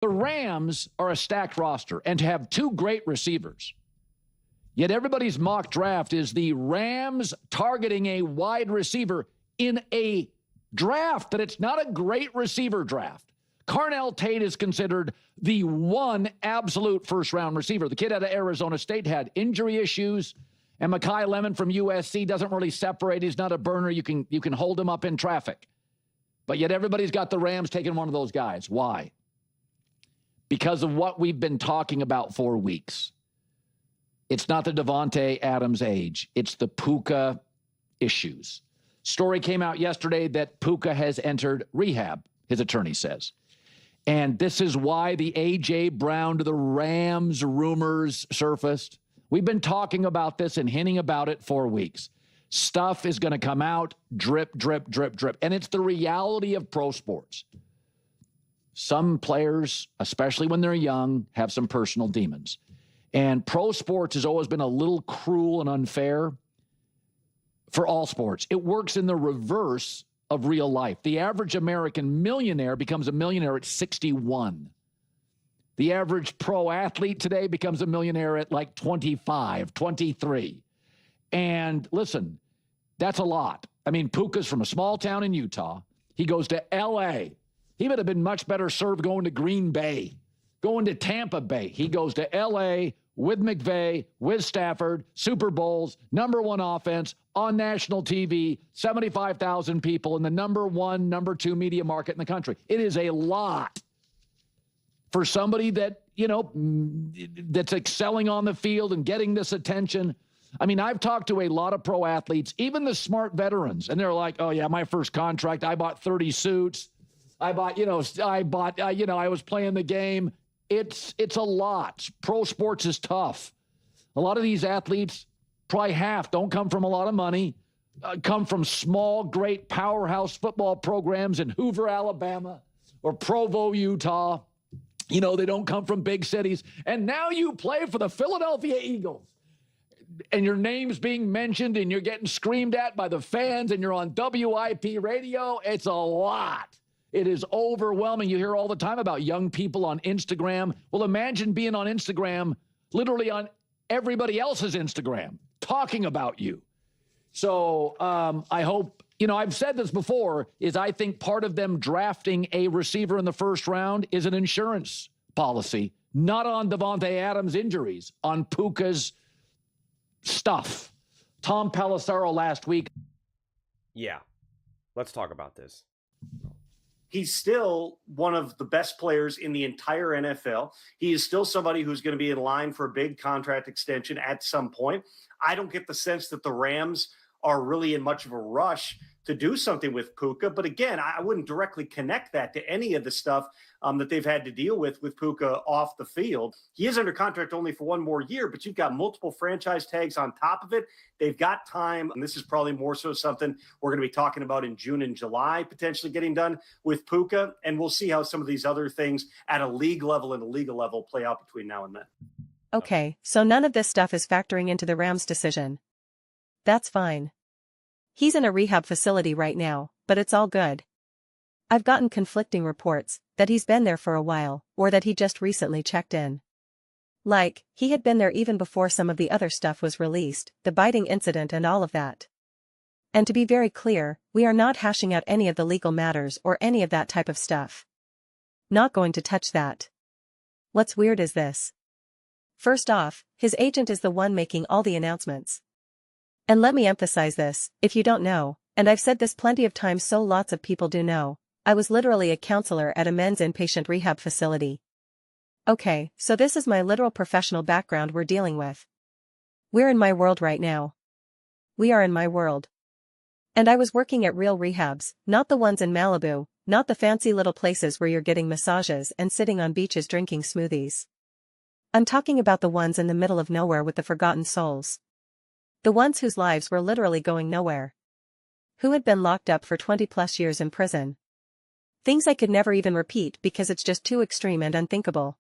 The Rams are a stacked roster, and to have two great receivers, yet everybody's mock draft is the Rams targeting a wide receiver in a draft that it's not a great receiver draft. Carnell Tate is considered the one absolute first-round receiver. The kid out of Arizona State had injury issues, and Mekhi Lemon from USC doesn't really separate. He's not a burner. You can hold him up in traffic. But yet everybody's got the Rams taking one of those guys. Why? Because of what we've been talking about for weeks. It's not the Davante Adams age. It's the Puka issues. Story came out yesterday that Puka has entered rehab, his attorney says. And this is why the A.J. Brown to the Rams rumors surfaced. We've been talking about this and hinting about it for weeks. Stuff is going to come out, drip, drip, drip, drip. And it's the reality of pro sports. Some players, especially when they're young, have some personal demons. And pro sports has always been a little cruel and unfair for all sports. It works in the reverse of real life. The average American millionaire becomes a millionaire at 61. The average pro athlete today becomes a millionaire at like 25, 23. And listen, that's a lot. I mean, Puka's from a small town in Utah. He goes to L.A. He would have been much better served going to Green Bay, going to Tampa Bay. He goes to L.A. with McVay, with Stafford, Super Bowls, number one offense, on national TV, 75,000 people in the number one, number two media market in the country. It is a lot for somebody that, that's excelling on the field and getting this attention. I mean, I've talked to a lot of pro athletes, even the smart veterans, and they're like, oh, yeah, my first contract, I bought 30 suits. I was playing the game. It's a lot. Pro sports is tough. A lot of these athletes, probably half, don't come from a lot of money, come from small, great powerhouse football programs in Hoover, Alabama, or Provo, Utah. They don't come from big cities. And now you play for the Philadelphia Eagles. And your name's being mentioned and you're getting screamed at by the fans and you're on WIP radio. It's a lot. It is overwhelming. You hear all the time about young people on Instagram. Well, imagine being on Instagram, literally on everybody else's Instagram, talking about you. So I hope, I've said this before, is I think part of them drafting a receiver in the first round is an insurance policy, not on Davante Adams' injuries, on Puka's stuff. Tom Pelissero last week. Yeah, let's talk about this. He's still one of the best players in the entire NFL. He is still somebody who's going to be in line for a big contract extension at some point. I don't get the sense that the Rams are really in much of a rush to do something with Puka. But again, I wouldn't directly connect that to any of the stuff that they've had to deal with Puka off the field. He is under contract only for one more year, but you've got multiple franchise tags on top of it. They've got time, and this is probably more so something we're going to be talking about in June and July, potentially getting done with Puka, and we'll see how some of these other things at a league level and a legal level play out between now and then. Okay, so none of this stuff is factoring into the Rams' decision. That's fine. He's in a rehab facility right now, but it's all good. I've gotten conflicting reports that he's been there for a while, or that he just recently checked in. Like, he had been there even before some of the other stuff was released, the biting incident and all of that. And to be very clear, we are not hashing out any of the legal matters or any of that type of stuff. Not going to touch that. What's weird is this. First off, his agent is the one making all the announcements. And let me emphasize this, if you don't know, and I've said this plenty of times so lots of people do know, I was literally a counselor at a men's inpatient rehab facility. Okay, so this is my literal professional background we're dealing with. We're in my world right now. We are in my world. And I was working at real rehabs, not the ones in Malibu, not the fancy little places where you're getting massages and sitting on beaches drinking smoothies. I'm talking about the ones in the middle of nowhere with the forgotten souls. The ones whose lives were literally going nowhere. Who had been locked up for 20+ years in prison. Things I could never even repeat because it's just too extreme and unthinkable.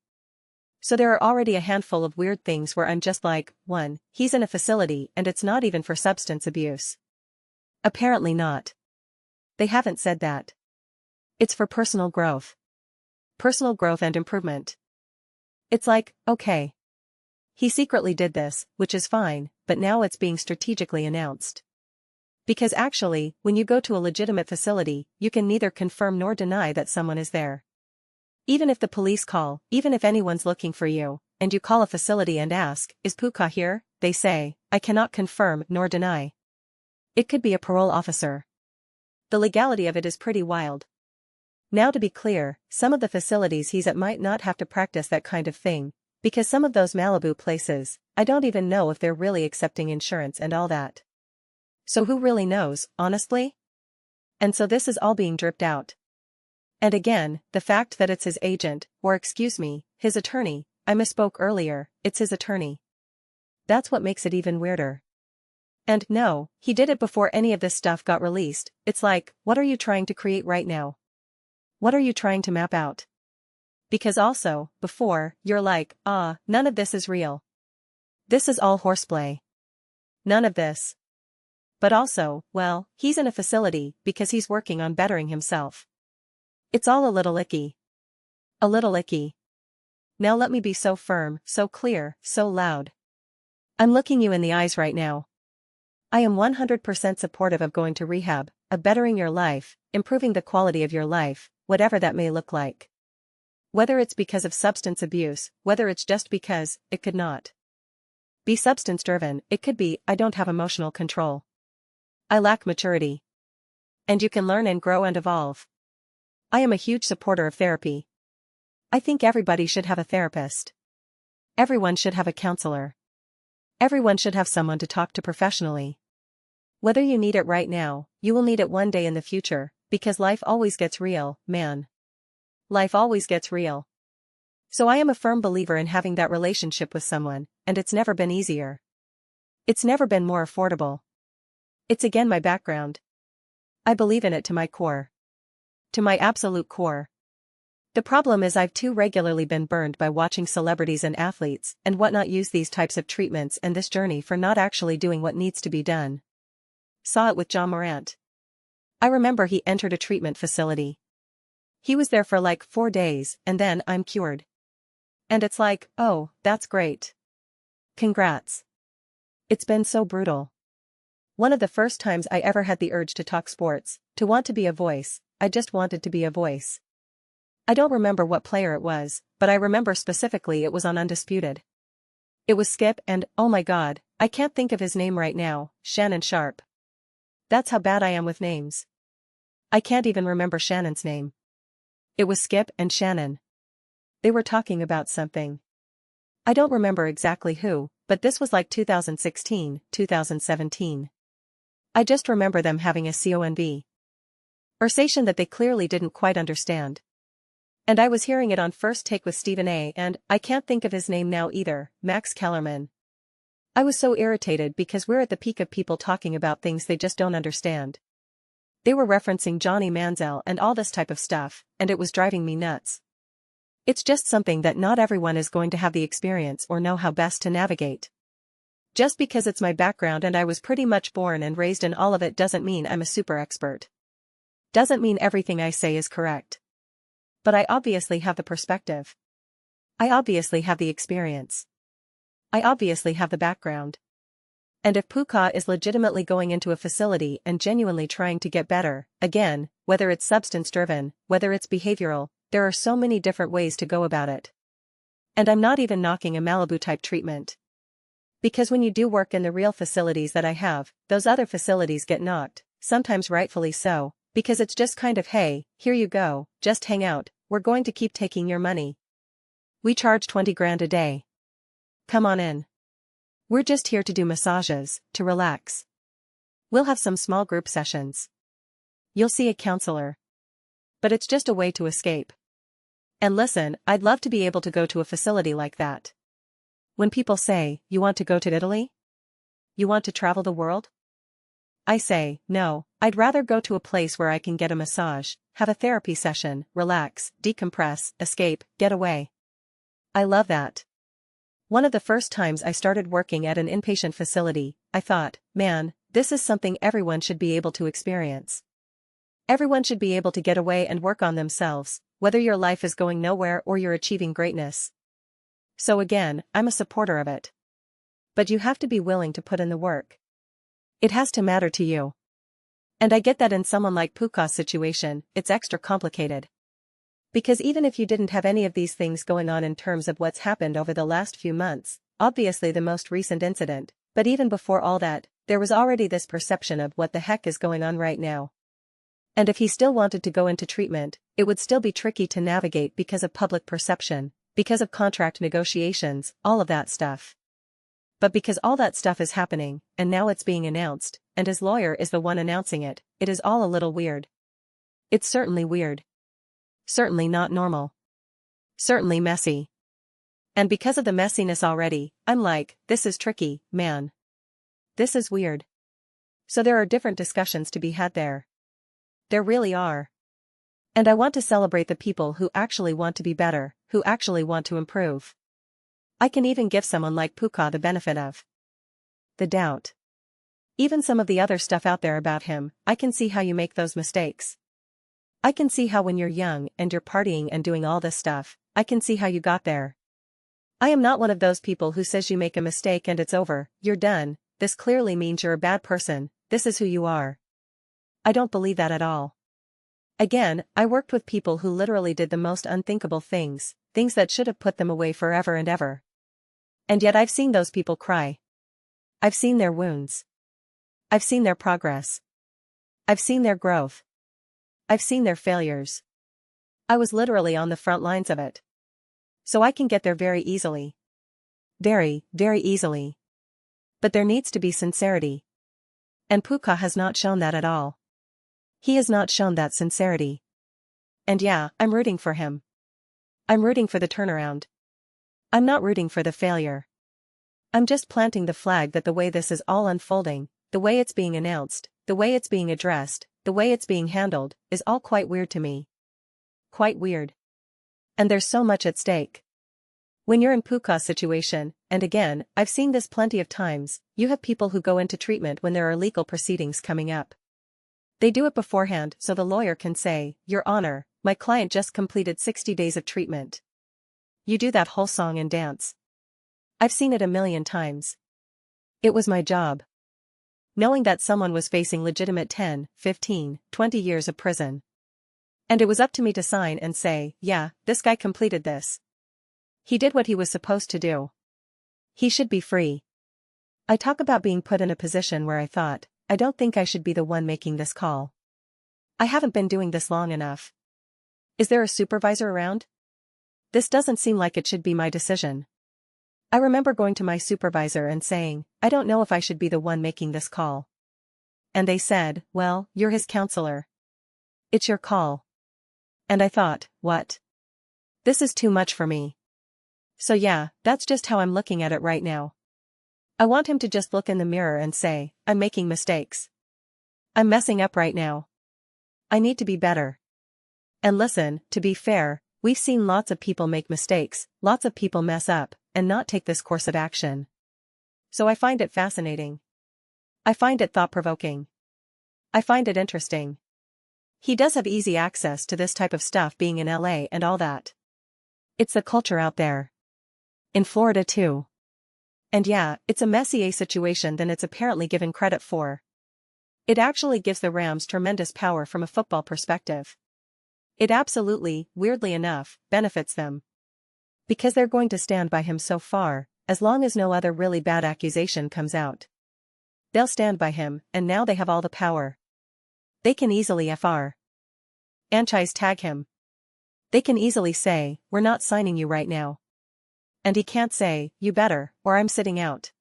So there are already a handful of weird things where I'm just like, 1, he's in a facility and it's not even for substance abuse. Apparently not. They haven't said that. It's for personal growth. personal growth and improvement. It's like, okay. He secretly did this, which is fine, but now it's being strategically announced. Because actually, when you go to a legitimate facility, you can neither confirm nor deny that someone is there. Even if the police call, even if anyone's looking for you, and you call a facility and ask, "Is Puka here?" they say, "I cannot confirm nor deny." It could be a parole officer. The legality of it is pretty wild. Now to be clear, some of the facilities he's at might not have to practice that kind of thing, because some of those Malibu places, I don't even know if they're really accepting insurance and all that. So who really knows, honestly? And so this is all being dripped out. And again, the fact that it's his agent, or excuse me, his attorney, I misspoke earlier, it's his attorney. That's what makes it even weirder. And no, he did it before any of this stuff got released. It's like, what are you trying to create right now? What are you trying to map out? Because also, before, you're like, none of this is real. This is all horseplay. None of this. But also, well, he's in a facility because he's working on bettering himself. It's all a little icky. A little icky. Now let me be so firm, so clear, so loud. I'm looking you in the eyes right now. I am 100% supportive of going to rehab, of bettering your life, improving the quality of your life, whatever that may look like. Whether it's because of substance abuse, whether it's just because, it could not be substance-driven, it could be, I don't have emotional control. I lack maturity. And you can learn and grow and evolve. I am a huge supporter of therapy. I think everybody should have a therapist. Everyone should have a counselor. Everyone should have someone to talk to professionally. Whether you need it right now, you will need it one day in the future, because life always gets real, man. Life always gets real. So I am a firm believer in having that relationship with someone, and it's never been easier. It's never been more affordable. It's again my background. I believe in it to my core. To my absolute core. The problem is I've too regularly been burned by watching celebrities and athletes and whatnot use these types of treatments and this journey for not actually doing what needs to be done. Saw it with John Morant. I remember he entered a treatment facility. He was there for like 4 days, and then I'm cured. And it's like, oh, that's great. Congrats. It's been so brutal. One of the first times I ever had the urge to talk sports, to want to be a voice, I just wanted to be a voice. I don't remember what player it was, but I remember specifically it was on Undisputed. It was Skip and, oh my god, I can't think of his name right now, Shannon Sharp. That's how bad I am with names. I can't even remember Shannon's name. It was Skip and Shannon. They were talking about something. I don't remember exactly who, but this was like 2016, 2017. I just remember them having a conversation that they clearly didn't quite understand. And I was hearing it on First Take with Stephen A. and, I can't think of his name now either, Max Kellerman. I was so irritated because we're at the peak of people talking about things they just don't understand. They were referencing Johnny Manziel and all this type of stuff, and it was driving me nuts. It's just something that not everyone is going to have the experience or know how best to navigate. Just because it's my background and I was pretty much born and raised in all of it doesn't mean I'm a super expert. Doesn't mean everything I say is correct. But I obviously have the perspective. I obviously have the experience. I obviously have the background. And if Puka is legitimately going into a facility and genuinely trying to get better, again, whether it's substance-driven, whether it's behavioral, there are so many different ways to go about it. And I'm not even knocking a Malibu-type treatment. Because when you do work in the real facilities that I have, those other facilities get knocked, sometimes rightfully so, because it's just kind of, hey, here you go, just hang out, we're going to keep taking your money. We charge 20 grand a day. Come on in. We're just here to do massages, to relax. We'll have some small group sessions. You'll see a counselor. But it's just a way to escape. And listen, I'd love to be able to go to a facility like that. When people say, you want to go to Italy? You want to travel the world? I say, no, I'd rather go to a place where I can get a massage, have a therapy session, relax, decompress, escape, get away. I love that. One of the first times I started working at an inpatient facility, I thought, man, this is something everyone should be able to experience. Everyone should be able to get away and work on themselves, whether your life is going nowhere or you're achieving greatness. So again, I'm a supporter of it. But you have to be willing to put in the work. It has to matter to you. And I get that in someone like Puka's situation, it's extra complicated. Because even if you didn't have any of these things going on in terms of what's happened over the last few months, obviously the most recent incident, but even before all that, there was already this perception of what the heck is going on right now. And if he still wanted to go into treatment, it would still be tricky to navigate because of public perception, because of contract negotiations, all of that stuff. But because all that stuff is happening, and now it's being announced, and his lawyer is the one announcing it, it is all a little weird. It's certainly weird. Certainly not normal. Certainly messy. And because of the messiness already, I'm like, this is tricky, man. This is weird. So there are different discussions to be had there. There really are. And I want to celebrate the people who actually want to be better, who actually want to improve. I can even give someone like Puka the benefit of the doubt. Even some of the other stuff out there about him, I can see how you make those mistakes. I can see how when you're young and you're partying and doing all this stuff, I can see how you got there. I am not one of those people who says you make a mistake and it's over, you're done, this clearly means you're a bad person, this is who you are. I don't believe that at all. Again, I worked with people who literally did the most unthinkable things, things that should have put them away forever and ever. And yet I've seen those people cry. I've seen their wounds. I've seen their progress. I've seen their growth. I've seen their failures. I was literally on the front lines of it. So I can get there very easily. Very, very easily. But there needs to be sincerity. And Puka has not shown that at all. He has not shown that sincerity. And yeah, I'm rooting for him. I'm rooting for the turnaround. I'm not rooting for the failure. I'm just planting the flag that the way this is all unfolding, the way it's being announced, the way it's being addressed, the way it's being handled, is all quite weird to me. Quite weird. And there's so much at stake. When you're in Puka's situation, and again, I've seen this plenty of times, you have people who go into treatment when there are legal proceedings coming up. They do it beforehand so the lawyer can say, Your Honor, my client just completed 60 days of treatment. You do that whole song and dance. I've seen it a million times. It was my job. Knowing that someone was facing legitimate 10, 15, 20 years of prison. And it was up to me to sign and say, yeah, this guy completed this. He did what he was supposed to do. He should be free. I talk about being put in a position where I thought, I don't think I should be the one making this call. I haven't been doing this long enough. Is there a supervisor around? This doesn't seem like it should be my decision. I remember going to my supervisor and saying, I don't know if I should be the one making this call. And they said, well, you're his counselor. It's your call. And I thought, what? This is too much for me. So yeah, that's just how I'm looking at it right now. I want him to just look in the mirror and say, I'm making mistakes. I'm messing up right now. I need to be better. And listen, to be fair, we've seen lots of people make mistakes, lots of people mess up, and not take this course of action. So I find it fascinating. I find it thought-provoking. I find it interesting. He does have easy access to this type of stuff being in LA and all that. It's the culture out there. In Florida too. And yeah, it's a messier situation than it's apparently given credit for. It actually gives the Rams tremendous power from a football perspective. It absolutely, weirdly enough, benefits them. Because they're going to stand by him so far, as long as no other really bad accusation comes out. They'll stand by him, and now they have all the power. They can easily franchise tag him. They can easily say, we're not signing you right now. And he can't say, you better, or I'm sitting out.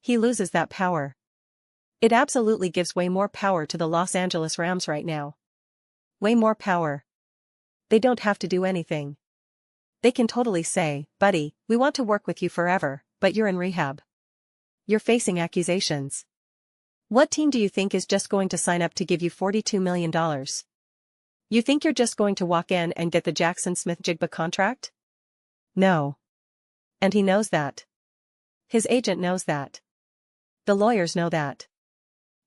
He loses that power. It absolutely gives way more power to the Los Angeles Rams right now. Way more power. They don't have to do anything. They can totally say, buddy, we want to work with you forever, but you're in rehab. You're facing accusations. What team do you think is just going to sign up to give you $42 million? You think you're just going to walk in and get the Jackson Smith-Jigba contract? No. And he knows that. His agent knows that. The lawyers know that.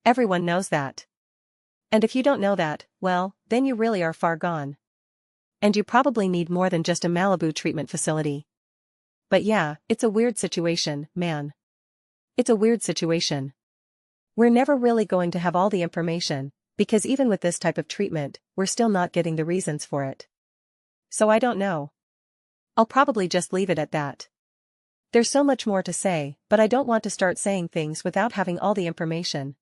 Everyone knows that. And if you don't know that, well, then you really are far gone. And you probably need more than just a Malibu treatment facility. But yeah, it's a weird situation, man. It's a weird situation. We're never really going to have all the information, because even with this type of treatment, we're still not getting the reasons for it. So I don't know. I'll probably just leave it at that. There's so much more to say, but I don't want to start saying things without having all the information.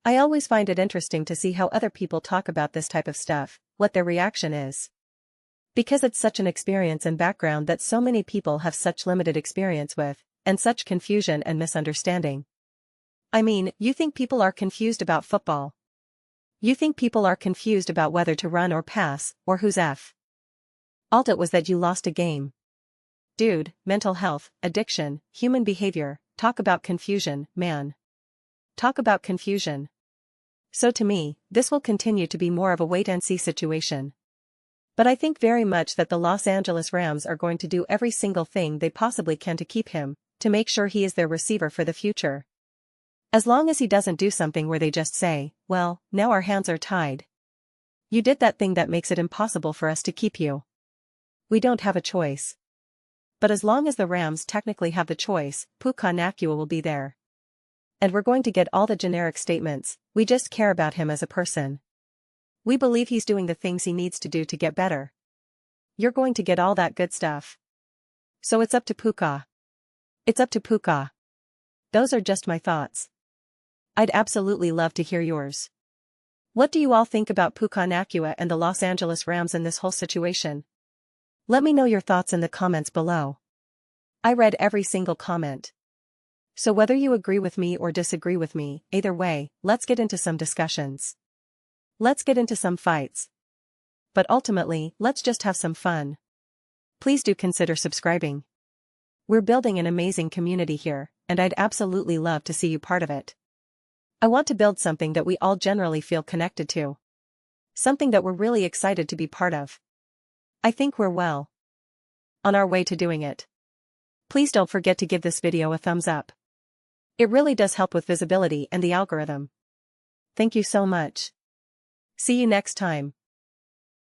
I always find it interesting to see how other people talk about this type of stuff, what their reaction is. Because it's such an experience and background that so many people have such limited experience with, and such confusion and misunderstanding. I mean, you think people are confused about football? You think people are confused about whether to run or pass, or who's F? All it was that you lost a game. Dude, mental health, addiction, human behavior, talk about confusion, man. Talk about confusion. So to me, this will continue to be more of a wait-and-see situation. But I think very much that the Los Angeles Rams are going to do every single thing they possibly can to keep him, to make sure he is their receiver for the future. As long as he doesn't do something where they just say, well, now our hands are tied. You did that thing that makes it impossible for us to keep you. We don't have a choice. But as long as the Rams technically have the choice, Puka Nakua will be there. And we're going to get all the generic statements, we just care about him as a person. We believe he's doing the things he needs to do to get better. You're going to get all that good stuff. So it's up to Puka. It's up to Puka. Those are just my thoughts. I'd absolutely love to hear yours. What do you all think about Puka Nakua and the Los Angeles Rams in this whole situation? Let me know your thoughts in the comments below. I read every single comment. So whether you agree with me or disagree with me, either way, let's get into some discussions. Let's get into some fights. But ultimately, let's just have some fun. Please do consider subscribing. We're building an amazing community here, and I'd absolutely love to see you part of it. I want to build something that we all generally feel connected to. Something that we're really excited to be part of. I think we're well on our way to doing it. Please don't forget to give this video a thumbs up. It really does help with visibility and the algorithm. Thank you so much. See you next time.